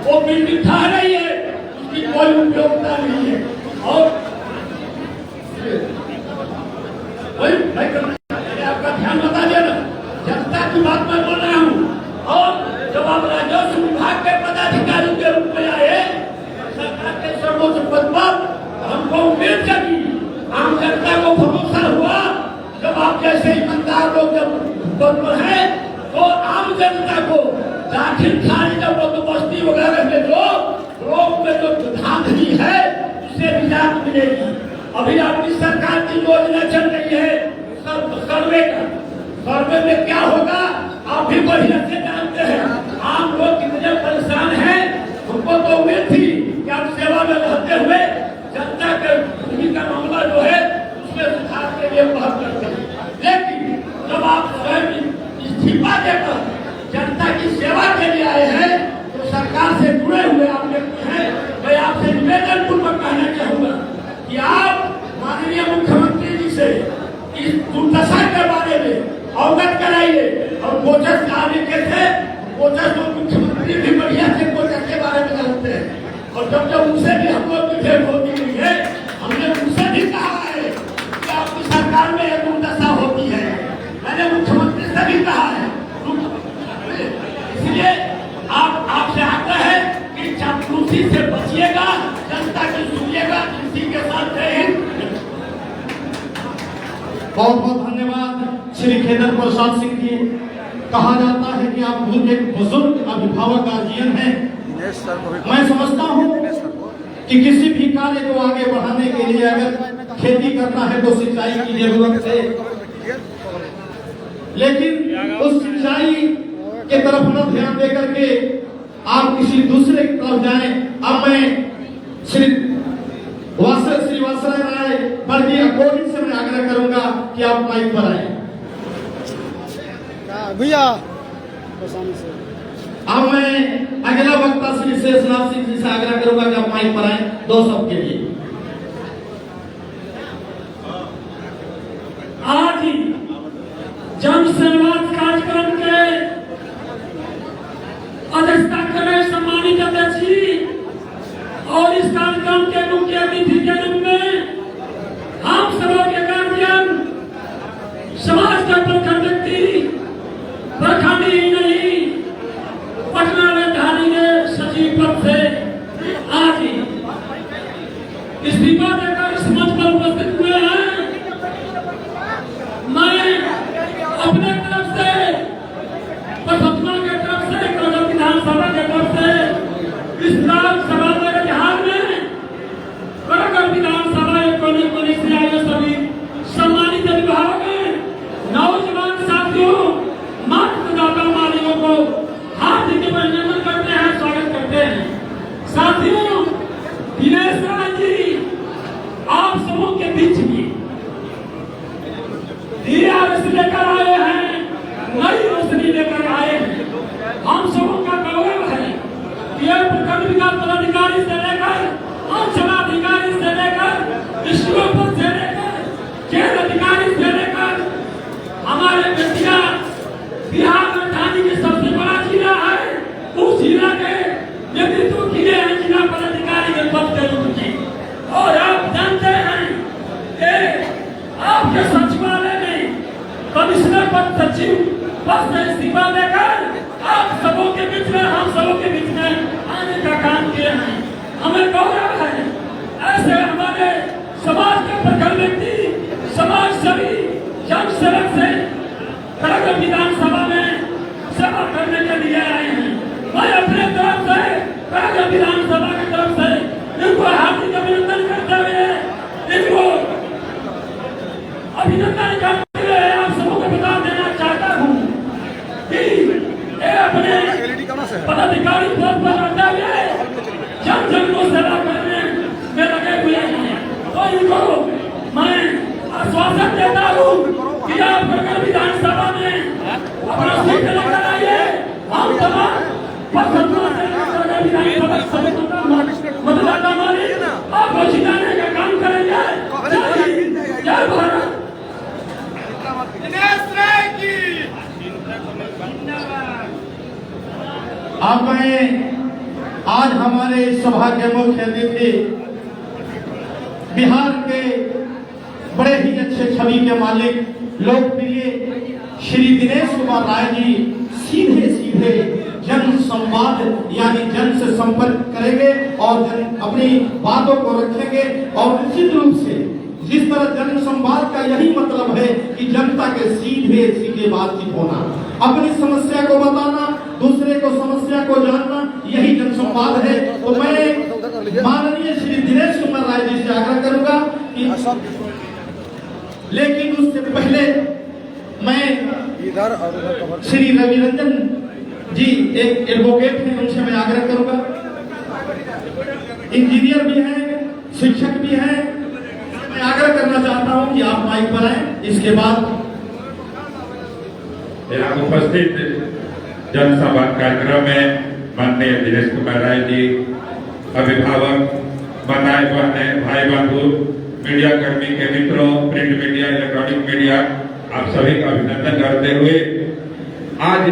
वो बिल बिठा रही है, उसकी कोई उपयोगिता नहीं है। और वही आपका ध्यान बता देना, जनता की बात मैं बोल रहा हूँ। और जब आप राजस्व विभाग के पदाधिकारी के रूप में आए सरकार के सर्वोच्च पद पर, हमको उम्मीद जगी, आम जनता को भरोसा हुआ। जब आप जैसे ईमानदार लोग जब पद पर है तो आम जनता को दाखिल खाने का बंदोबस्ती वगैरह में लोग में जो धांधली है उससे निजात मिलेगी। अभी आपकी सरकार की योजना चल रही है सर्वे का। सर्वे में क्या होगा आप भी बढ़िया से जानते हैं। आम लोग कितने परेशान हैं। हमको तो उम्मीद थी कि आप सेवा में रहते हुए जनता के भूमि का मामला जो है उसमें सुधार के लिए पहल करते हैं। लेकिन जब आप स्वयं इस्तीफा देकर जनता की सेवा के लिए आए हैं तो सरकार से जुड़े हुए आप व्यक्ति हैं। मैं आपसे निवेदन पूर्वक कहना चाहूंगा कि आप माननीय मुख्यमंत्री जी से इस दुर्दशा के बारे में अवगत कराइए। और कोचस आने के थे, कोचस तो मुख्यमंत्री भी बढ़िया से कोचस के बारे में जानते हैं। और जब उनसे भी हम लोग की भेंट होती हुई है, हमने उनसे भी कहा है कि आपकी सरकार में एक दुर्दशा होती है। मैंने मुख्यमंत्री से भी कहा है। इसलिए आपसे आग्रह है कि चापलूसी से बचिएगा, जनता की सुनिएगा। इसी के साथ बहुत बहुत धन्यवाद श्री खेदर प्रसाद सिंह जी। कहा जाता है कि आप खुद एक बुजुर्ग अभिभावक गार्जियन हैं। मैं समझता हूँ कि किसी भी कार्य को आगे बढ़ाने के लिए अगर खेती करना है तो सिंचाई की जरूरत है, लेकिन उस सिंचाई के तरफ न ध्यान देकर के आप किसी दूसरे की तरफ जाएं। अब मैं श्री वासराय राय वर्गीय अकोडिंग से मैं आग्रह करूंगा कि आप माइक पर आए। भैया अब मैं अगला वक्ता श्री शेषनाथ सिंह जी से आग्रह करूंगा कि आप माइक पर आए 2 शब्द के लिए। आज ही जन संवाद कार्यक्रम के अध्यक्षता कर रहे सम्मानित अध्यक्ष जी और इस कार्यक्रम के मुख्य अतिथि के रूप में हम सभा के गार्जियन, समाज का प्रखर व्यक्ति, प्रखंड ही नहीं पटना राजधानी के सचिव पद से आज ही इस्तीफा देकर इस मंच पर उपस्थित हुए हैं। मैं अपने तरफ से, पसंदमा के तरफ से, कलकत्ता विधानसभा के तरफ से इस सभा में बिहार में कलकत्ता विधानसभा कोने से आए सभी सम्मानित अभिभावक हैं, नौजवान साथियों, मतदाता मालिकों को हार्दिक अभिनंदन करते हैं, स्वागत करते हैं। साथियों, दिनेश राय जी आप सबों के बीच में दिया लेकर आए हैं, नई रोशनी लेकर आए हैं। हम सबों का गौरव है कि यह प्रखंड विकास पदाधिकारी से लेकर अंचलाधिकारी से लेकर स्कूल से लेकर जेल अधिकारी से लेकर हमारे बेटिया बिहार राजधानी के सबसे बड़ा जिला है, उस जिला के नेतृत्व किए हैं जिला पदाधिकारी के पद के रूप में। और आप जानते हैं आपके सचिवालय में कमिश्नर पद, सचिव पद से इस्तीफा देकर आप सबों के बीच में, हम सबों के बीच में आने का काम किए हैं। हमें गौरव है ऐसे हमारे समाज के प्रखर व्यक्ति, समाज सेवी, जन सेवक से कलकत्ता विधानसभा में सेवा करने के लिए आए हैं। मैं अपने तरफ से कलकत्ता विधानसभा की तरफ से इनको हार्दिक अभिनंदन करते हुए इनको अभिनंदन करते हुए आप सबको बता देना चाहता हूँ कि अपने पदाधिकारी पद पर रहते हुए जन को सेवा करने में लगे हुए हैं। तो इनको मैं आश्वासन देता हूँ कि आप कलकत्ता विधानसभा में अपना सीट लेकर आइए। हम तमाम पसंदों से मतदाता मालिक आपको जिताने का काम करेंगे। जय भारत। अब मैं आज हमारे इस सभा के मुख्य अतिथि बिहार के बड़े ही अच्छे छवि के मालिक लोकप्रिय श्री दिनेश कुमार राय जी सीधे सीधे जन संवाद यानी जन से संपर्क करेंगे और अपनी बातों को रखेंगे। और निश्चित रूप से जिस तरह जन संवाद का यही मतलब है कि जनता के सीधे सीधे बातचीत होना, अपनी समस्या को बताना, दूसरे को समस्या को जानना, यही जन संवाद है। तो मैं माननीय श्री दिनेश कुमार राय जी से आग्रह करूंगा कि लेकिन उससे पहले मैं श्री रवि रंजन जी एक एडवोकेट हैं, उनसे मैं आग्रह करूंगा, इंजीनियर भी हैं, शिक्षक भी हैं, मैं आग्रह करना चाहता हूं कि आप माइक पर आए। इसके बाद यहाँ उपस्थित जनसंवाद कार्यक्रम में माननीय दिनेश कुमार राय जी, अभिभावक, माताएं बहनें, भाई बंधु, मीडिया कर्मी के मित्रों, प्रिंट मीडिया, इलेक्ट्रॉनिक मीडिया, आप सभी का अभिनंदन करते हुए आज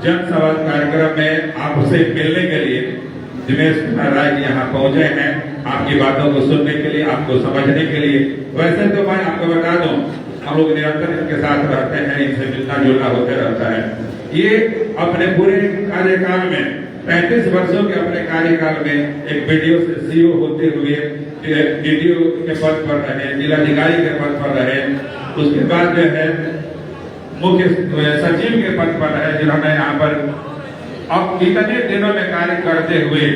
जनसंवाद कार्यक्रम में आपसे मिलने के लिए दिनेश कुमार राय जी यहाँ पहुंचे हैं, आपकी बातों को सुनने के लिए, आपको समझने के लिए। वैसे तो मैं आपको बता दूं, हम लोग निरंतर इनके साथ रहते हैं, इनसे मिलना जुलना होते रहता है। ये अपने पूरे कार्यकाल में 35 वर्षों के अपने कार्यकाल में एक बीडीओ से सीओ होते हुए डीडीओ के पद पर रहे, जिलाधिकारी के पद पर रहे, उसके बाद जो है मुख्य सचिव के पद पर रहे, जिन्होंने यहाँ पर अब इतने दिनों में कार्य करते हुए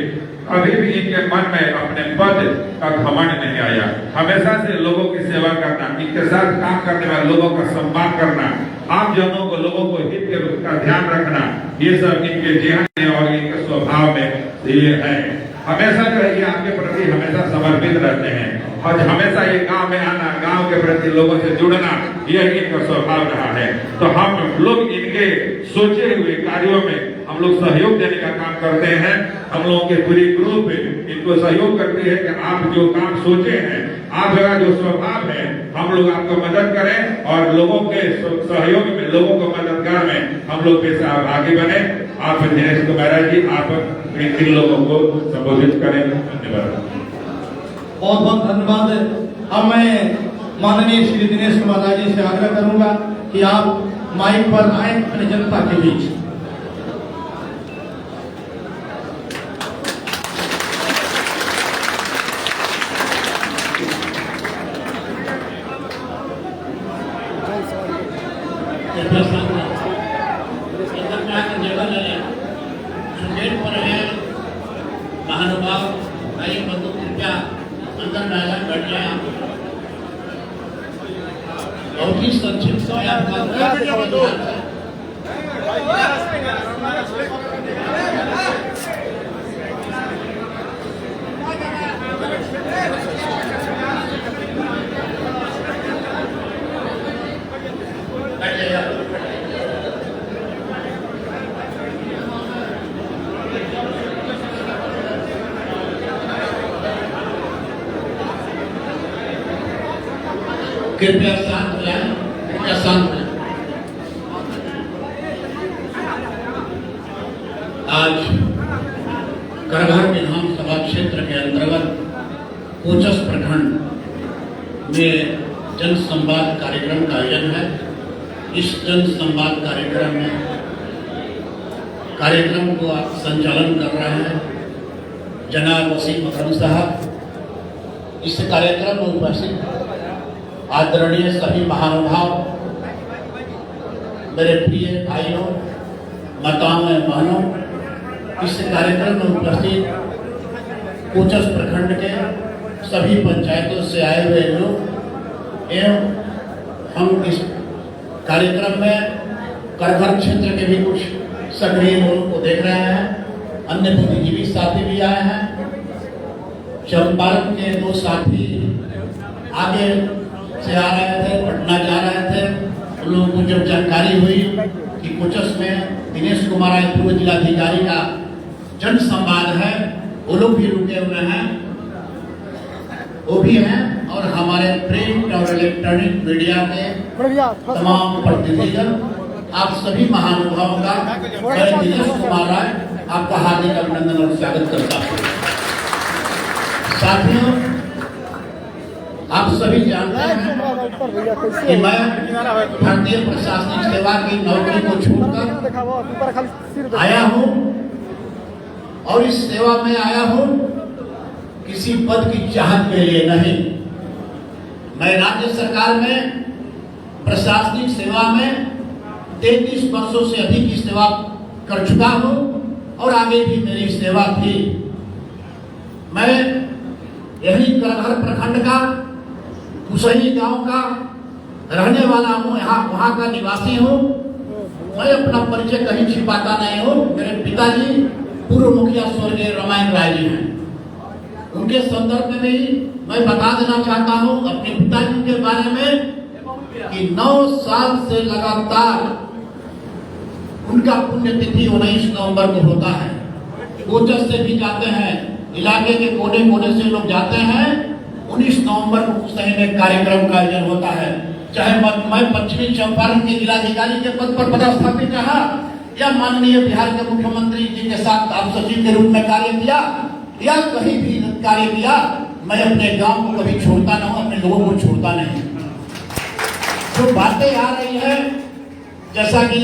कभी भी इनके मन में अपने पद का घमंड नहीं आया। हमेशा से लोगों की सेवा करना, इनके साथ काम करने वाले लोगों का सम्मान करना, आम जनों को, लोगों को हित का ध्यान रखना, ये सब इनके जीवन में और इनके स्वभाव में ये है। हमेशा जो है ये आपके प्रति हमेशा समर्पित रहते हैं और हमेशा ये गांव में आना, गांव के प्रति लोगों से जुड़ना, यह इनका स्वभाव रहा है। तो हम लोग इनके सोचे हुए कार्यों में हम लोग सहयोग देने का काम करते हैं। हम लोगों के पूरी ग्रुप इनको सहयोग करती है कि आप जो काम सोचे हैं, आपका जो स्वभाव है, हम लोग आपको मदद करें और लोगों के सहयोग में, लोगों को मददगार में हम लोग भी सहभागी बने। आप दिनेश कुमार जी, आप इन लोगों को संबोधित करें। धन्यवाद। बहुत बहुत धन्यवाद। अब मैं माननीय श्री दिनेश कुमार राय जी से आग्रह करूंगा कि आप माइक पर आए अपनी जनता के बीच। महानुभाव भाई बंधु, कृपया अंदर डायलॉग बैठ जाए। बहुत ही संक्षिप्त समय आपका कृपया शांत हो जाए, कृपया शांत हो जाए। आज करघर विधानसभा क्षेत्र के अंतर्गत कोचस प्रखंड में जन संवाद कार्यक्रम का आयोजन है। इस जन संवाद कार्यक्रम में कार्यक्रम को संचालन कर रहे हैं जनाब वसीम अकरम साहब। इस कार्यक्रम में उपस्थित आदरणीय सभी महानुभाव, मेरे प्रिय भाइयों, माताओं एवं बहनों, इस कार्यक्रम में उपस्थित कोचस प्रखंड के सभी पंचायतों से आए हुए लोग एवं हम इस कार्यक्रम में करघर क्षेत्र के भी कुछ सक्रिय लोगों को देख रहे हैं। अन्य बुद्धिजीवी साथी भी आए हैं। चंपारण के 2 साथी आगे से आ रहे थे, पटना जा रहे थे। उन लोगों को जब जानकारी हुई कि कोचस में दिनेश कुमार राय पूर्व जिलाधिकारी का जन संवाद है, वो लोग भी रुके हुए हैं, वो भी हैं। और हमारे प्रिंट और इलेक्ट्रॉनिक मीडिया के तमाम प्रतिनिधिगण, आप सभी महानुभावों का मैं दिनेश कुमार राय आपका हार्दिक अभिनंदन और स्वागत करता हूं। साथियों, आप सभी जानते हैं कि मैं भारतीय प्रशासनिक सेवा की नौकरी को छोड़कर आया हूं और इस सेवा में आया हूं किसी पद की चाहत के लिए नहीं। मैं राज्य सरकार में प्रशासनिक सेवा में 33 वर्षों से अधिक की सेवा कर चुका हूं और आगे भी मेरी सेवा थी। मैं यही करहर प्रखंड का कुसही गांव का रहने वाला हूं, वहां का निवासी हूं। मैं अपना परिचय कहीं छिपाता नहीं हूं। मेरे पिताजी पूर्व मुखिया स्वर्गीय रामायण राय जी हैं। उनके संदर्भ में भी मैं बता देना चाहता हूं अपने पिताजी के बारे में कि 9 साल से लगातार उनका पुण्यतिथि 19 नवंबर को होता है। कोचस से भी जाते हैं, इलाके के कोने कोने से लोग जाते हैं। 19 नवंबर को कुसही में कार्यक्रम का आयोजन होता है। चाहे मैं पश्चिमी चंपारण के जिलाधिकारी के पद पर पदस्थापित रहा या माननीय बिहार के मुख्यमंत्री जी के साथ आप सचिव के रूप में कार्य किया या कहीं भी कार्य किया, मैं अपने गांव को कभी छोड़ता नहीं हूं, अपने लोगों को छोड़ता नहीं। जो बातें आ रही है, जैसा कि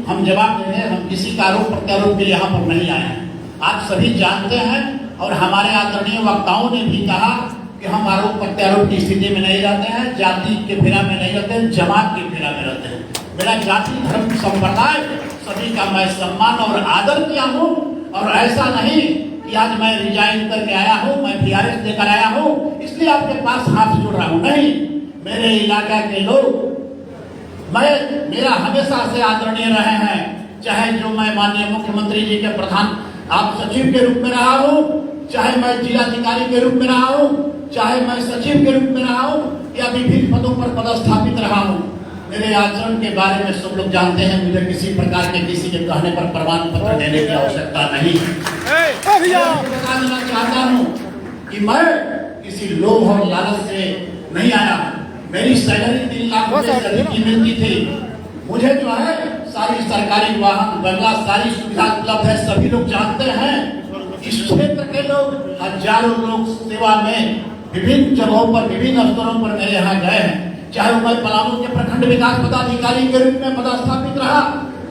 हम जवाब दे रहे हैं, हम किसी का आरोप प्रत्यारोप के लिए यहाँ पर नहीं आए हैं। आप सभी जानते हैं और हमारे आदरणीय वक्ताओं ने भी कहा कि हम आरोप प्रत्यारोप की स्थिति में नहीं रहते हैं, जाति के फेरा में नहीं रहते हैं, जमात के फेरा में रहते हैं। मेरा जाति धर्म संप्रदाय सभी का मैं सम्मान और आदर किया हूँ और ऐसा नहीं कि आज मैं रिजाइन करके आया हूँ, मैं VRS लेकर आया हूँ इसलिए आपके पास हाथ जोड़ रहा हूँ। नहीं, मेरे इलाका के लोग मेरा हमेशा से आदरणीय रहे हैं। चाहे जो मैं माननीय मुख्यमंत्री जी के प्रधान आप सचिव के रूप में रहा हूँ, चाहे मैं जिलाधिकारी के रूप में रहा हूँ, चाहे मैं सचिव के रूप में रहा हूँ या विभिन्न पदों पर पदस्थापित रहा हूँ। मेरे आचरण के बारे में सब लोग जानते हैं। मुझे किसी प्रकार के किसी के कहने पर प्रमाण पत्र देने की आवश्यकता नहीं। बता देना चाहता हूँ कि मैं किसी लोभ और लालच से नहीं आया। मेरी सैलरी 3 लाख रुपए से अधिक की मिलती थी। मुझे जो है सारी सरकारी वाहन बंगला सारी सुविधा उपलब्ध है, सभी लोग जानते हैं। इस क्षेत्र के लोग हजारों लोग सेवा में विभिन्न जगहों पर विभिन्न स्तरों पर मेरे यहाँ गए हैं। चाहे मैं पलामू के प्रखंड विकास पदाधिकारी के रूप में पदस्थापित रहा,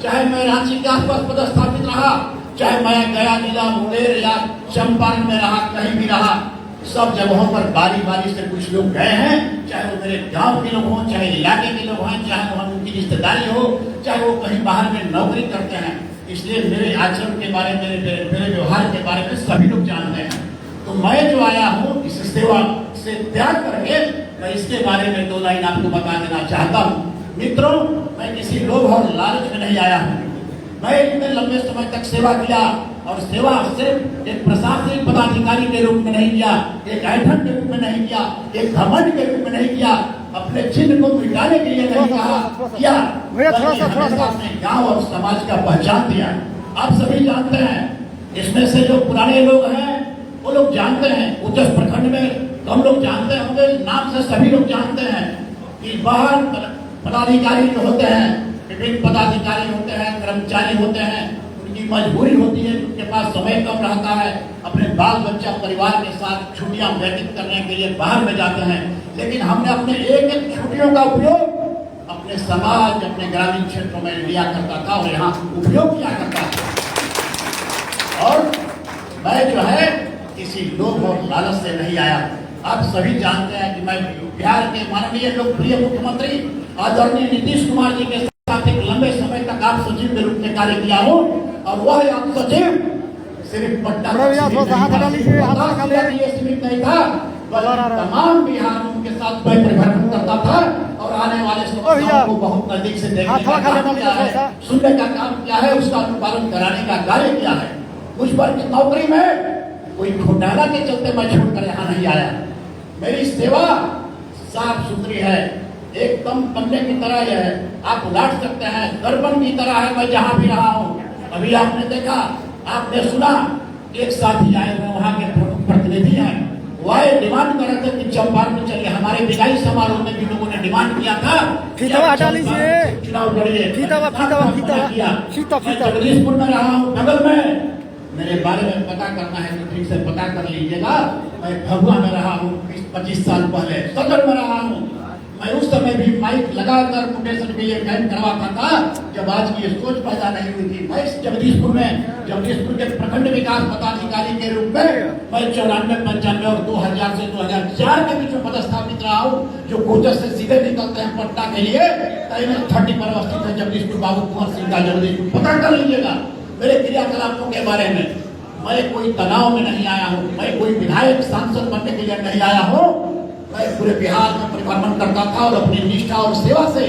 चाहे मैं रांची के आसपास पदस्थापित रहा, चाहे मैं गया जिला मुंगेर या चंपारण में रहा, कहीं भी रहा, सब जगहों पर बारी बारी से कुछ लोग गए हैं। चाहे वो मेरे गांव के लोग हों, चाहे इलाके के लोग हों, चाहे वो उनकी रिश्तेदारी हो, चाहे वो कहीं बाहर में नौकरी करते हैं। इसलिए मेरे आचरण के बारे में, मेरे व्यवहार के बारे में सभी लोग जानते हैं। तो मैं जो आया हूँ इस सेवा से त्याग करके मैं इसके बारे में 2 लाइन आपको बता देना चाहता हूँ। मित्रों, मैं किसी लोभ और लालच में नहीं आया हूँ। मैं इतने लंबे समय तक सेवा किया और सेवा सिर्फ एक प्रशासनिक पदाधिकारी के रूप में नहीं किया, एक ऐठन के रूप में नहीं किया, एक घमंड के रूप में नहीं किया, अपने चिन्ह को मिटाने के लिए नहीं किया, अपने गांव और समाज का पहचान दिया। आप सभी जानते हैं, इसमें से जो पुराने लोग हैं वो लोग जानते हैं। उच्च प्रखंड में हम लोग जानते होंगे, नाम से सभी लोग जानते हैं कि बाहर पदाधिकारी जो होते हैं, विभिन्न पदाधिकारी होते हैं, कर्मचारी होते हैं, उनकी मजबूरी होती है, उनके पास समय कम रहता है, अपने बाल बच्चा परिवार के साथ छुट्टियां व्यतीत करने के लिए बाहर में जाते हैं। लेकिन हमने अपने एक एक छुट्टियों का उपयोग अपने समाज, अपने ग्रामीण क्षेत्रों में लिया करता था और यहाँ उपयोग किया करता था। और मैं जो है किसी लोभ और लालच से नहीं आया। आप सभी जानते हैं कि मैं बिहार के माननीय लोकप्रिय मुख्यमंत्री आदरणीय नीतीश कुमार जी के साथ एक लंबे समय तक आप सचिव के रूप में कार्य किया हूँ और वह आप सचिव सिर्फ पटना सीमित नहीं था, तमाम बिहार के साथ मैं परिभ्रमण करता था और आने वाले समस्याओं को बहुत नजदीक से देखने का काम किया है, सुनने का काम किया है, उसका अनुपालन कराने का कार्य किया है। मुझ पर नौकरी में कोई घोटाला के चलते मैं छोड़कर यहाँ नहीं आया। मेरी सेवा साफ सुथरी है, एकदम पन्ने की तरह है, आप उलाट सकते हैं, दर्पण की तरह है। मैं जहाँ भी रहा हूँ, अभी आपने देखा, आपने सुना, एक साथी आए हुए वहाँ के प्रतिनिधि हैं, वह डिमांड कर रहे थे कि चंपारण में चलिए। हमारे विदाई समारोह में भी लोगों ने डिमांड किया था चुनाव लड़िए। जगदीशपुर में रहा हूँ, बगल में मेरे बारे में पता करना है तो ठीक से पता कर लीजिएगा। मैं भभुआ में रहा हूँ 20-25 साल पहले, सदर में रहा हूँ। मैं उस समय भी माइक लगाकर मुटेशन के लिए कैंप करवाता था जब आज की सोच पैदा नहीं हुई थी। मैं जगदीशपुर के प्रखंड विकास पदाधिकारी के रूप में मैं 94, 95 और 2000 से 2004 के बीच में पदस्थापित रहा हूँ। जो कोचर से सीधे निकलते हैं पटना के लिए 30 पर अवस्थित है जगदीशपुर बाबू कुंवर सिंह का जगदीशपुर, पता कर लीजिएगा मेरे क्रियाकलापों के बारे में। मैं कोई तनाव में नहीं आया हूँ, मैं कोई विधायक सांसद बनने के लिए नहीं आया हूँ। मैं पूरे बिहार में परिभ्रमण करता था और अपनी निष्ठा और सेवा से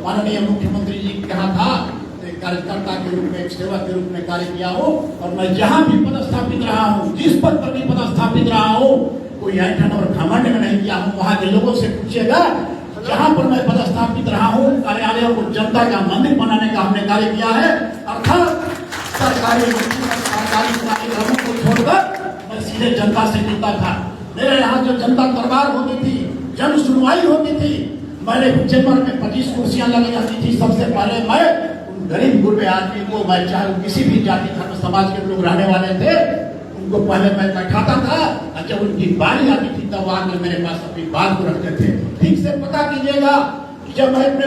माननीय मुख्यमंत्री जी कहा था कार्यकर्ता के रूप में, एक सेवा के रूप में कार्य किया हूँ। और मैं जहाँ भी पदस्थापित रहा हूँ, जिस पद पर भी पदस्थापित रहा हूँ, कोई ऐठन और घमंड में नहीं किया हूँ। वहाँ के लोगों से पूछिएगा, जहाँ पर मैं पदस्थापित रहा हूँ कार्यालयों को जनता का मंदिर बनाने का हमने कार्य किया है। अर्थात सरकारी कार्यक्रमों को छोड़कर मैं सीधे जनता से मिलता था। मेरे यहाँ जो जनता दरबार होती थी, जन सुनवाई होती थी, मेरे चेम्बर में 25 कुर्सियां लगी जाती थी। सबसे पहले मैं गरीब गुरबे आदमी को, मैं चाहे किसी भी जाति धर्म समाज के लोग रहने वाले थे, उनको पहले मैं बैठाता था और जब उनकी बारी आती थी तब आकर मेरे पास अपनी बात को रखते थे। ठीक से पता कीजिएगा कि जब मैं अपने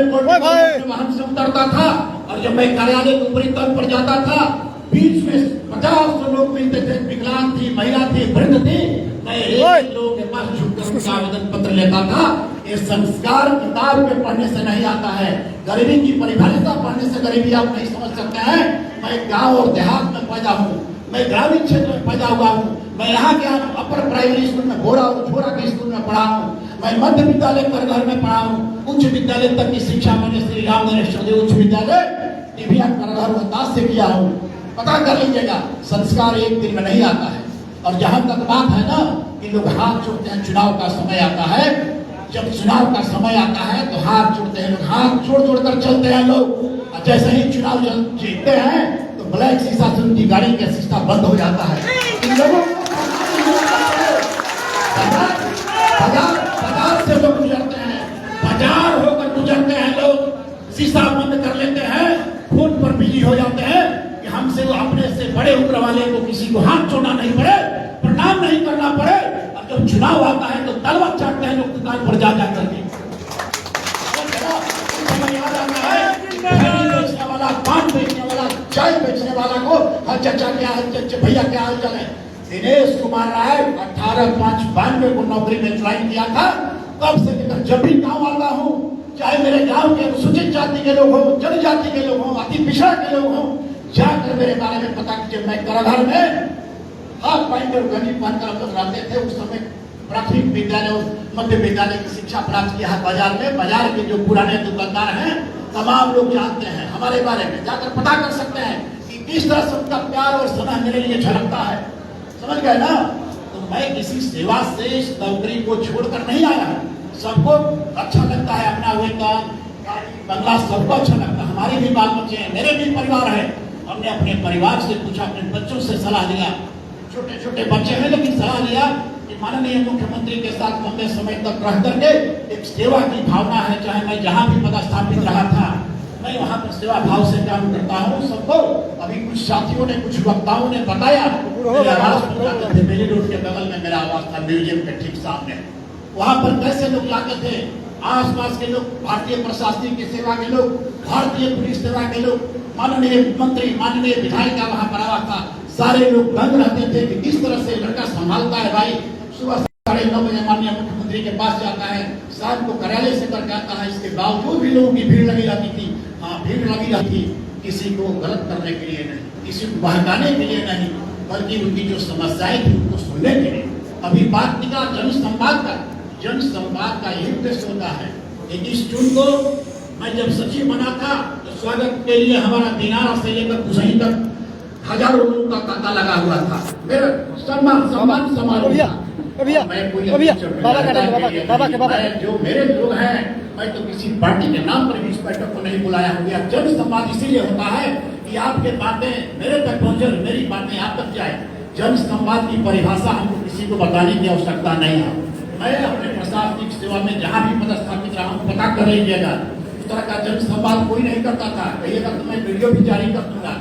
वाहन से उतरता था और जब मैं कार्यालय के ऊपरी तल पर जाता था, बीच में 50 लोग मिलते थे, विकलांग थी, महिला थी, वृद्ध थी। मैं एक लोगों के पास झुककर उनका आवेदन पत्र लेता था। ये संस्कार किताब में पढ़ने से नहीं आता है। गरीबी की परिभाषा पढ़ने से गरीबी आप नहीं समझ सकते हैं। मैं गांव और देहात में पैदा हूँ, मैं ग्रामीण क्षेत्र में पैदा हुआ हूँ। मैं यहाँ के अपर प्राइमरी स्कूल में बोरा और छोरा के स्कूल में पढ़ा हूँ। मैं मध्य विद्यालय कर घर में पढ़ा हूँ। उच्च विद्यालय तक की शिक्षा मैंने श्री राम नरेश चौधरी उच्च विद्यालय टिभिया कर घर रोहतास से किया हूँ। पता कर लीजिएगा, संस्कार एक दिन में नहीं आता है। और जहां तक बात है ना कि लोग हाथ जोड़ते हैं, चुनाव का समय आता है, जब चुनाव का समय आता है तो हाथ जोड़ते हैं लोग, हाथ जोड़ जोड़ कर चलते हैं लोग। जैसे ही चुनाव जीतते हैं तो ब्लैक शीशा से उनकी गाड़ी का शीशा बंद हो जाता है। इन लोगों बाजार से लोग गुजरते हैं, बाजार होकर गुजरते हैं लोग, शीशा बंद कर लेते हैं, फोन पर बिजी हो जाते हैं कि हमसे वो अपने से बड़े उम्र वाले को किसी को हाथ छोड़ना नहीं पड़े, प्रणाम नहीं करना पड़े। और जब चुनाव आता है तो तलवार चाटते हैं लोग दुकान पर जा करके। याद आता है बेचने वाला, पान बेचने वाला, चाय बेचने वाला को हर चचा क्या हाल, भैया क्या हाल चाल है। दिनेश कुमार राय 18/5/92 को नौकरी में ज्वाइन किया था। तब से लेकर जब भी गाँव आता हूँ, चाहे मेरे गांव के अनुसूचित जाति के लोग हो, जनजाति के लोग हो, अति पिछड़ा के लोग हो, जाकर मेरे बारे में पता कीजिए। मैं कराधार में हाथ पैंट और गंजी पहनकर हम लोग रहते थे। उस समय प्राथमिक विद्यालय और मध्य विद्यालय की शिक्षा प्राप्त किया है बाजार में। बाजार के जो पुराने दुकानदार हैं तमाम लोग जानते हैं हमारे बारे में, जाकर पता कर सकते हैं कि किस तरह से उनका प्यार और स्नेह मेरे लिए झलकता है। समझ गए ना? तो मैं किसी सेवा से इस नौकरी को छोड़कर नहीं आया हूँ। सबको अच्छा लगता है अपना वेतन, बंगला, सबको अच्छा लगता है। हमारे भी बाल बच्चे हैं, मेरे भी परिवार है। हमने अपने परिवार से पूछा, अपने बच्चों से सलाह लिया। छोटे छोटे बच्चे हैं लेकिन सलाह लिया कि माननीय मुख्यमंत्री के साथ लंबे समय तक रह करके एक सेवा की भावना है। चाहे मैं जहाँ भी पदस्थापित रहा था, मैं वहाँ पर सेवा भाव से काम करता हूँ। सबको अभी कुछ साथियों ने, कुछ वक्ताओं ने बताया, मेरे आवास पहुँचाते थे। बेली रोड के बगल में मेरा आवास था, म्यूजियम के ठीक सामने। वहाँ पर कैसे लोग जाते थे, आसपास के लोग, भारतीय प्रशासनिक की सेवा के लोग, भारतीय पुलिस सेवा के लोग, माननीय मंत्री, माननीय विधायिका वहाँ पर आवा था। सारे लोग दंग रहते थे कि किस तरह से लड़का संभालता है। भाई सुबह 9:30 बजे माननीय मुख्यमंत्री के पास जाता है, शाम को कार्यालय से करके आता है। इसके बावजूद भी लोगों की भीड़ लगी रहती थी। हाँ, भीड़ लगी रहती, किसी को गलत करने के लिए नहीं, किसी को बहकाने के लिए नहीं, बल्कि उनकी जो समस्याएं थी उनको सुनने के लिए। अभी बात निकला जन संवाद का। जन संवाद का यही उद्देश्य होता है। 21 जून को मैं जब सचिव बना था तो स्वागत के लिए हमारा दिनारा से लेकर कुसही तक हजारों लोगों का तांता लगा हुआ था। मेरा सम्मान समारोह जो मेरे लोग हैं, मैं तो किसी पार्टी के नाम पर भी इस बैठक को नहीं बुलाया हुआ। जन संवाद इसीलिए होता है कि आपके बातें मेरे तक पहुंचे, मेरी बातें आप तक जाए। जन संवाद की परिभाषा हमको किसी को बताने की आवश्यकता नहीं है। मैं अपने प्रशासनिक सेवा में जहाँ भी पदस्थापित रहा हूँ, पता कर लीजिएगा, इस तरह का जन संवाद कोई नहीं करता था। कहिएगा तो मैं वीडियो भी जारी कर दूंगा।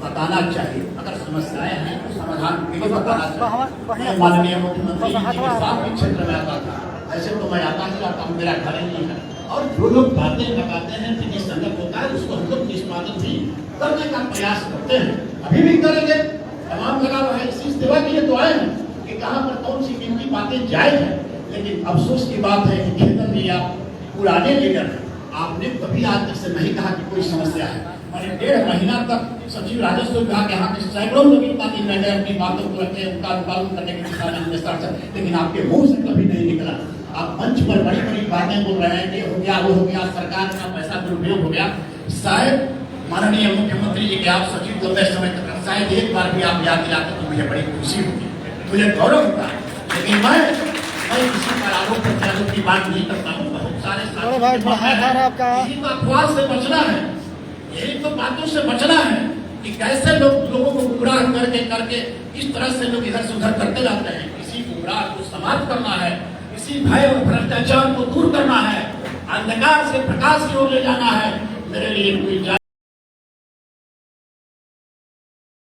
बताना चाहिए। अगर समस्याएं हैं तो समाधान के लिए बताना चाहिए। माननीय मुख्यमंत्री जी के साथ भी क्षेत्र में आता था, ऐसे तो मैं आता ही आता हूँ, मेरा घर ही नहीं है। और जो लोग बातें लगाते हैं जिन्हें संगत होता है उसको हम लोग निष्पादन भी करने का प्रयास करते हैं, अभी भी करेंगे। तमाम लगा हुआ है, इसी सेवा के लिए तो आए हैं कि कहाँ पर कौन सी किनकी बातें जायज है। लेकिन अफसोस की बात है कि खेतन जी आप पुराने लीडर हैं, आपने कभी आज तक से नहीं कहा कि कोई समस्या है। मैंने 1.5 महीना तक सचिव राजस्व विभाग यहाँ के सैकड़ों लोग इस बात मैंने अपनी बातों को रखे, उनका अनुपालन करने की दिशा में विस्तार से, लेकिन आपके मुंह से कभी नहीं निकला। आप मंच पर बड़ी बड़ी बातें बोल रहे हैं कि हो गया वो हो गया, सरकार का पैसा दुरुपयोग हो गया। शायद माननीय मुख्यमंत्री जी के आप सचिव लंबे समय तक शायद एक बार भी आप याद दिलाते तो मुझे बड़ी खुशी होगी, मुझे गौरव होता है। लेकिन मैं किसी पर आरोप प्रत्यारोप की बात नहीं करता हूँ। बहुत सारे यही तो अफवाह से बचना है, यही तो बातों से बचना है कि कैसे लोगों को गुमराह करके इस तरह से लोग इधर से उधर करते रहते हैं। किसी गुमराह को समाप्त करना है, किसी भय और भ्रष्टाचार को दूर करना है, अंधकार से प्रकाश की ओर ले जाना है। मेरे लिए कोई